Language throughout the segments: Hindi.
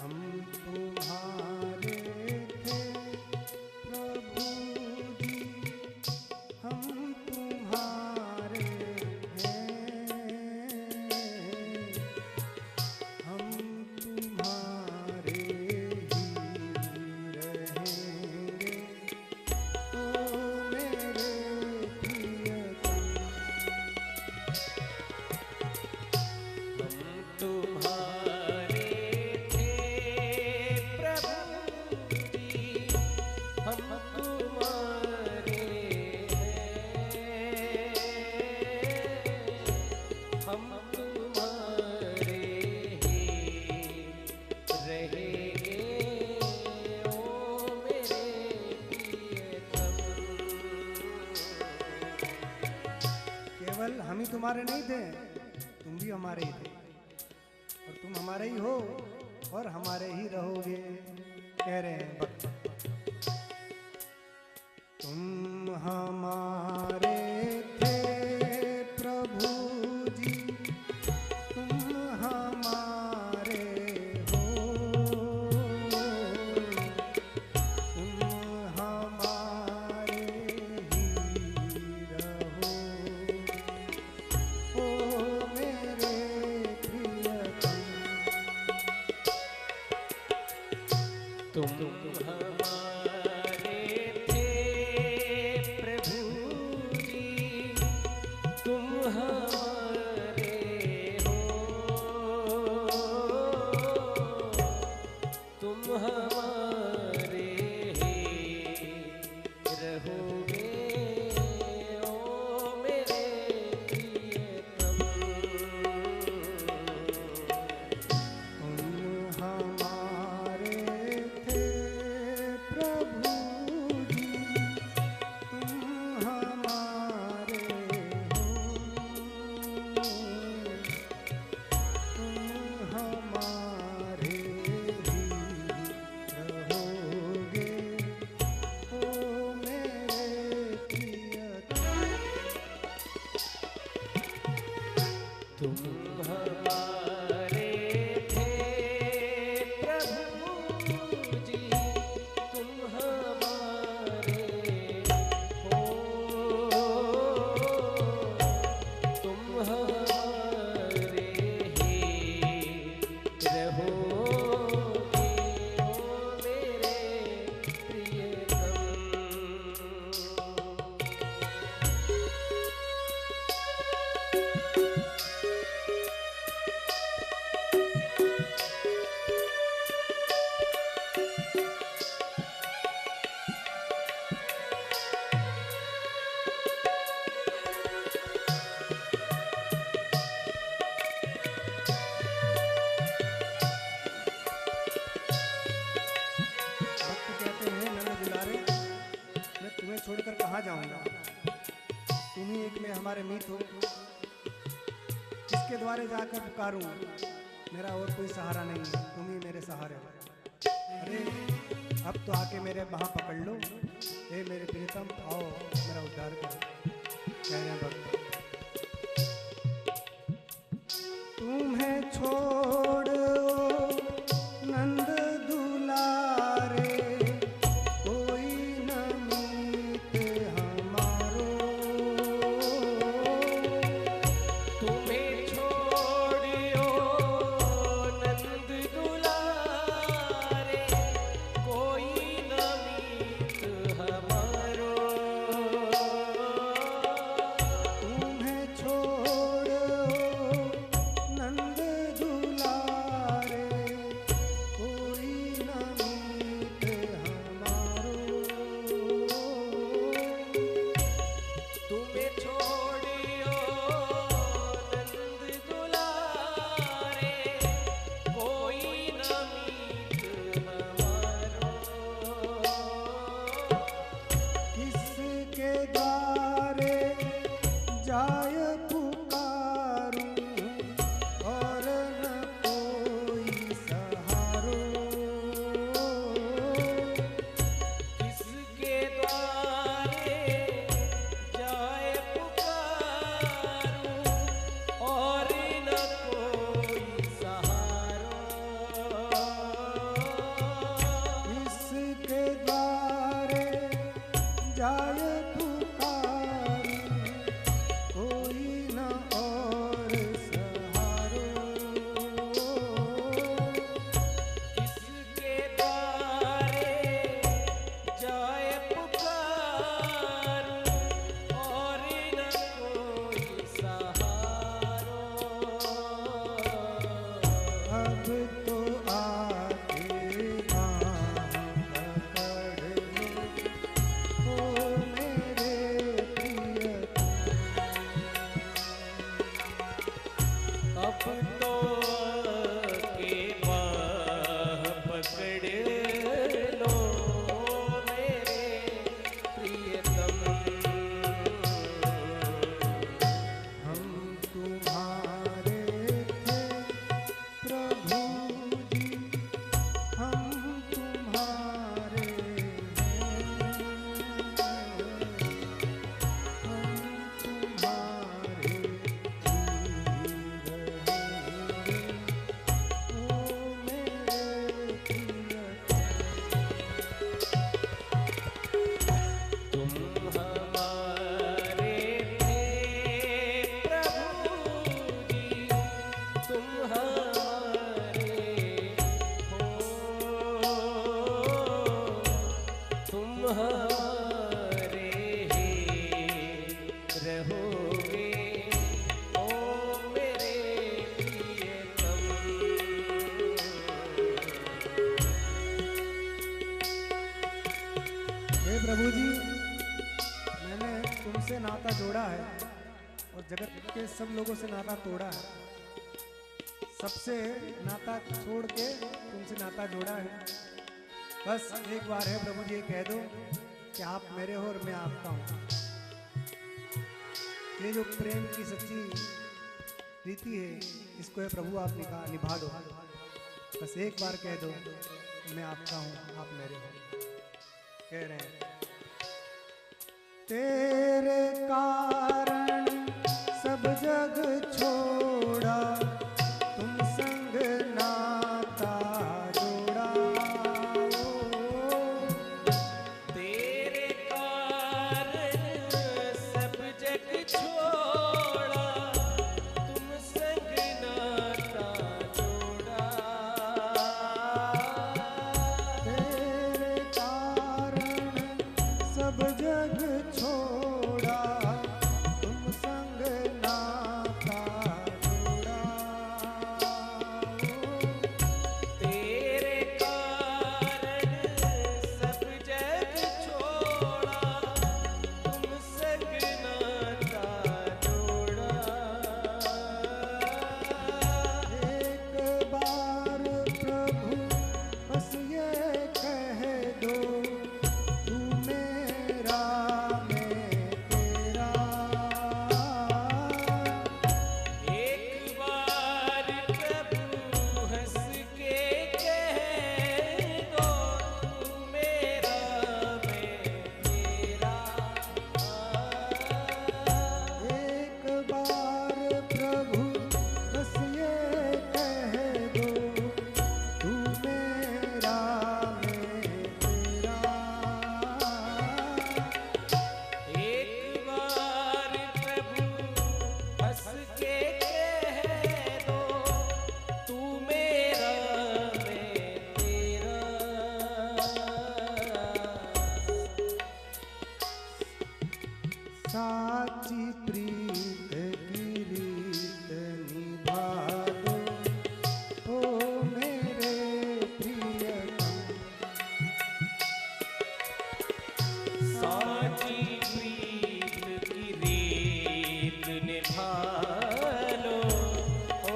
हम तुम्हारे थे प्रभु जी, हम तुम्हारे हैं, हम तुम्हारे ही रहेंगे, ओ मेरे प्रियतम। हम तुम्हारे थे प्रभु जी, हम तुम्हारे हैं, हम तुम्हारे ही रहेंगे, ओ मेरे प्रियतम। केवल हम ही तुम्हारे नहीं थे, तुम भी हमारे ही थे, और तुम हमारे ही हो और हमारे ही रहोगे। कह रहे हैं भक्त, तुम हमारे थे प्रभु जी, तुम हमारे हो, तुम हमारे ही रहो, ओ मेरे प्रियतम। तुम हमारे थे प्रभु जी, तुम हमारे हो, तुम हमारे ही रहोगे, ओ मेरे प्रियतम। तुम हमारे थे प्रभु जी, तुम हमारे हो, तुम हमारे ही रहोगे, ओ मेरे प्रियतम। तुम हमारे थे प्रभु जी, तुम हमारे हो, तुम हमारे ही रहोगे, ओ मेरे प्रियतम। भक्त कहते हैं, नंद दुलारे, मैं तुम्हें छोड़कर कहाँ जाऊंगा, तुम ही एक में हमारे मीत हो, किसके द्वारे जाकर पुकारूं, मेरा और कोई सहारा नहीं, तुम ही मेरे सहारे हो। अरे अब तो आके मेरे बाह पकड़ लो, हे मेरे प्रियतम, आओ मेरा उद्धार करो। कह रहे हैं भक्त, तुम्हें छोड़ नंद दुलारे, कोई न मीत हमारो, तुम्हें छोड़ियो नंद दुलारे, कोई न मीत हमारो, तुम्हें छोड़ नंद दुलारे, पकड़ लो मेरे प्रियतम। हम तुम्हारे थे प्रभु जी, हम तुम्हारे हैं, हम तुम्हारे ही रहेंगे, ओ मेरे प्रियतम। तुम हमारे थे प्रभु जी, तुम हमारे हो, तुम हमारे ही रहोगे, ओ मेरे प्रियतम। हे प्रभु जी, मैंने तुमसे नाता जोड़ा है और जगत के सब लोगों से नाता तोड़ा है। सबसे नाता छोड़ के तुमसे नाता जोड़ा है। बस एक बार है प्रभु जी, ये कह दो कि आप मेरे हो और मैं आपका हूँ। ये जो प्रेम की सच्ची रीति है, इसको है प्रभु आप निभा दो। बस एक बार कह दो, मैं आपका हूँ, आप मेरे हो। कह रहे हैं, तेरे कारण सब जग छोड़ा, तुम संग नाता जोड़ा, तेरे कारण सब जग छोड़ा, तुम संग नाता जोड़ा। तेरे कारण सब जग छोड़ा, तुम संग नाता जोड़ा, तेरे कारण सब जग छोड़ा, तुम संग नाता जोड़ा। एक बार प्रभु बस ये कह दो, तू मेरा मैं तेरा। एक बार प्रभु हंस के कह दो, तू मेरा मैं तेरा। एक बार प्रभु बस ये कह दो, तू मेरा मैं तेरा। एक बार प्रभु हंस के कह दो, तू मेरा मैं तेरा। साची प्रीत की रीत निभा दो, ओ मेरे प्रियतम। साची प्रीत की रीत निभा लो, ओ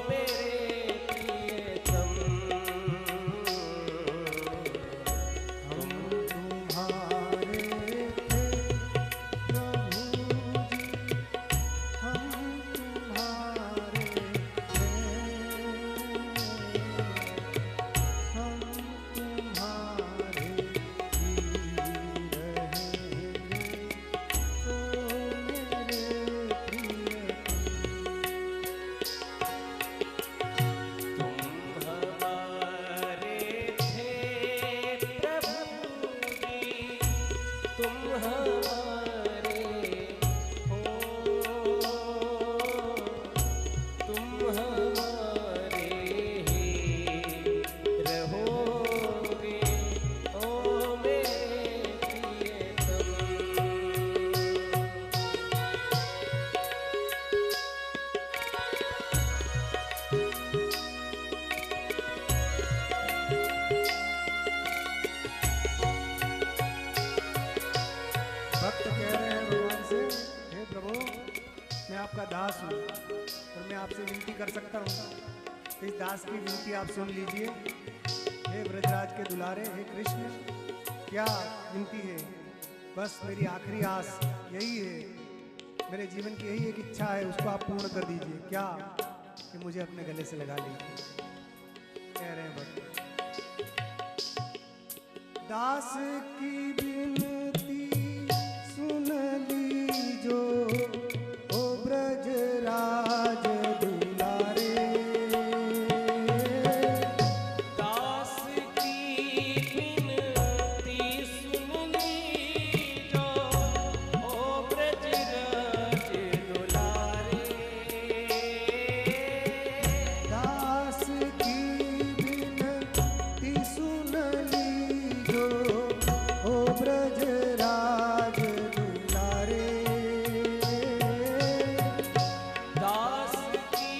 मेरे प्रियतम। हम तुम्हारे थे प्रभु जी, हम तुम्हारे हैं, हम तुम्हारे ही रहेंगे, ओ मेरे आपका दास हूँ और मैं आपसे विनती कर सकता हूँ। इस दास की विनती आप सुन लीजिए। हे ब्रज दुलारे, हे कृष्ण क्या गिनती है, बस मेरी आखिरी आस यही है, मेरे जीवन की यही एक इच्छा है, उसको आप पूर्ण कर दीजिए। क्या कि मुझे अपने गले से लगा लीजिए। कह रहे हैं भक्त, दास की विनती सुन लीजो, ओ ब्रजराज दुलारे। दास की विनती सुन लीजो, ओ ब्रजराज दुलारे। दास की विनती सुन लीजो, ओ ब्रजराज दुलारे। दास की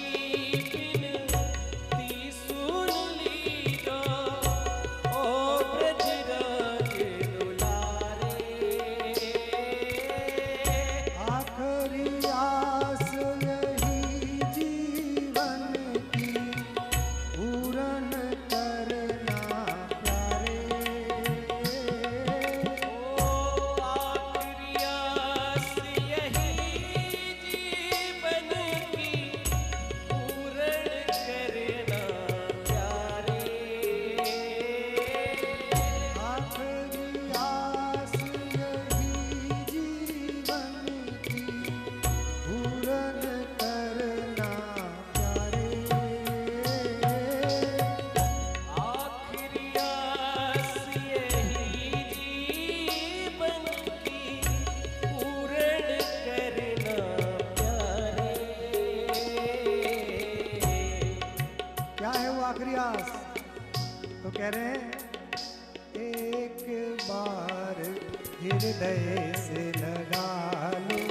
विनती सुन लीजो, ओ ब्रजराज दुलारे। आखिरी आस यही जीवन की, पूर्ण करना प्यारे। ओ आखिरी आस यही जीवन की, पूर्ण करना प्यारे। आखिरी आस यही जीवन की, पूर्ण करना प्यारे। आखिरी आस यही जीवन की, पूर्ण करना प्यारे। क्या है वो आखिरी आस? तो कह रहे हैं, एक बार हृदय से लगा लो,